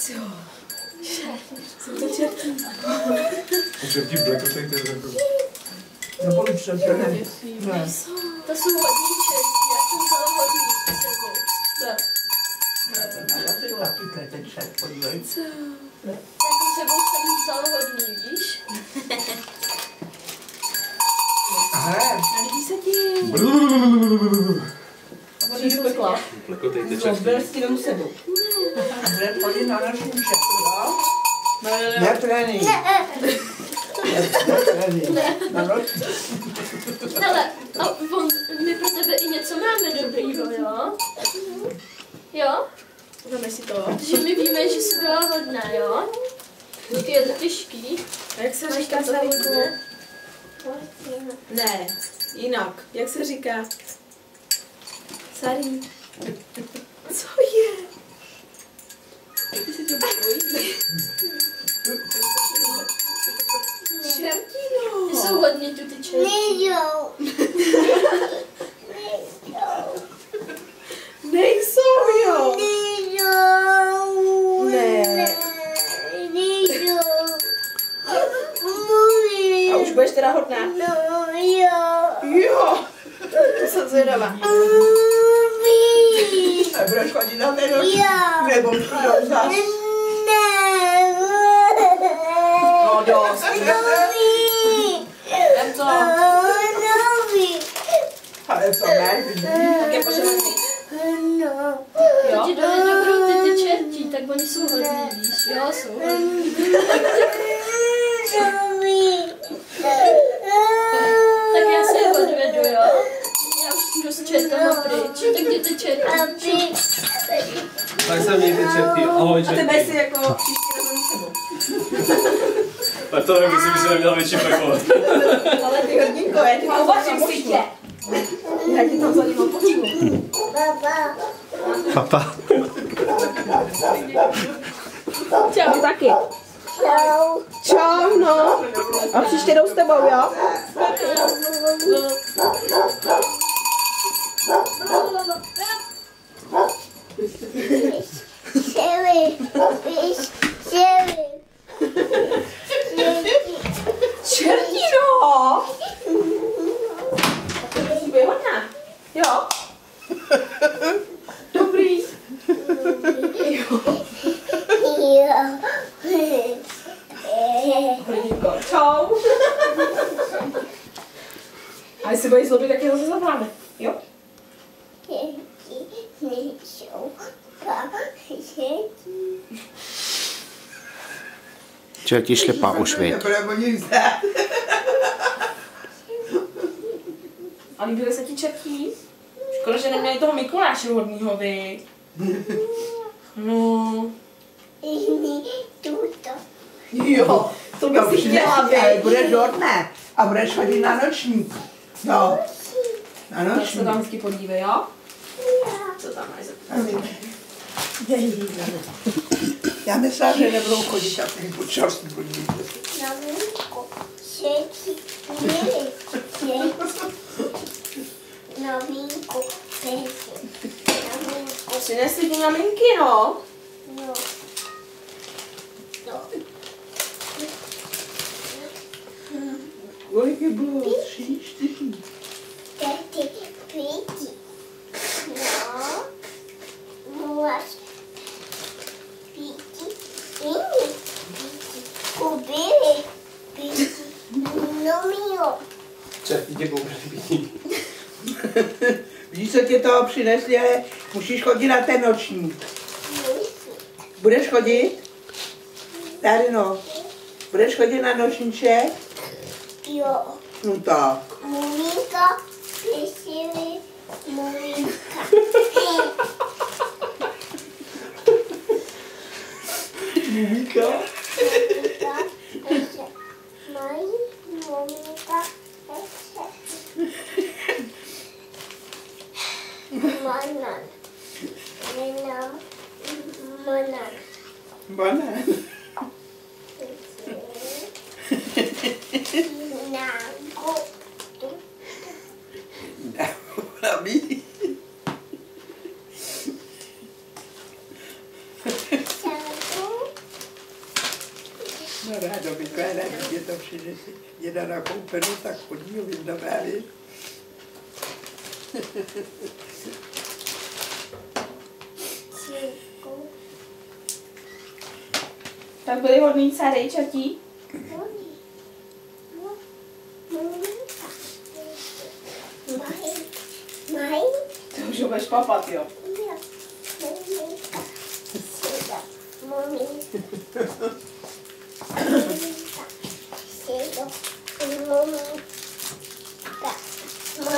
Co? Jsou to čertí. Čertí blekotej, to je takový. No polič to, že ne. To jsou hodní čertí, já jsem vzala hodní s sebou. Co? Já jsem sebou vzala hodní, víš? Nelíbí se ti. Přijdu pekla. Blekotejte No, čertí. ber s tím sebou. Bude chodit na naši čertu, jo? Ne, trénink. Na noci. Hele, a my pro tebe i něco máme dobrýho, jo? Jo? Dáme si to. Protože my víme, že jsi byla hodná, jo? Je to těžký. A jak se Máš říká tam to Sarinku? hodně? Ne, jinak. Jak se říká? Sari. Co je? Ty si to bojí? Čertino. Ty jsou hodně tu ty čertí. Nejsou, jo. Ne. A už budeš teda hodná? Jo. To jsem zvědavá. A budeš chodit na ten noci? Nebo přijdou zas? No dost. Vem to. Ale co ne? Tak je požádný. Jo? Ti dojedou ty čertí, tak oni jsou hodní, víš? Jo, jsou hodní. Tak já se je odvedu, jo? Já už jdu s čertama pryč. Tak jděte čertí. Tak se mějte čertí. Ahoj A čertí. tebe si jako příští raz s sebou. Tak to nevím, myslím, že neměla větší peklo. Ale ty hodinko, já ti tam uvařím si tě. Já ti tam zadím počívu. Papa. Čau taky. Čau, no. A příště jdou s tebou, jo? Čertino! Bude hodná. Jo? Dobrý. Hodinko. Čau. A jestli budeš zlobit, tak je zase zavoláme. Jo? Čertí šlepá už, viď? A líbily se ti čertí? Škoda, že neměli toho Mikuláše hodnýho, vy. No. Jo, to by si chtěla, vy. Budeš hodné a budeš chodit na nočník. No. Na Tak se nočník. tam vždycky podívej, jo? Co tam máš za... Já myslím, že nebudou chodit a ty počasný podívejte se. Přinesli ti maminky, no? Kolik je bylo? 3, 4. Čertí tě koupili pití. Víš, co tě toho přinesli, ale musíš chodit na ten nočník. Budeš chodit? Tady no. Budeš chodit na nočníček? Jo. No tak. Muminka, pěsili, muminka. Mumíka? Muminka, pěsili. Mají muminka, pěsili. Banan. Banan. Banán. Nago. Nabí. Sago. No rádo vykládá, když je to přinese. Děda nakoupeno, tak chodí ho vyndavali. Tak byli hodný dcery, čertí? Mají? To už ho budeš papat, jo.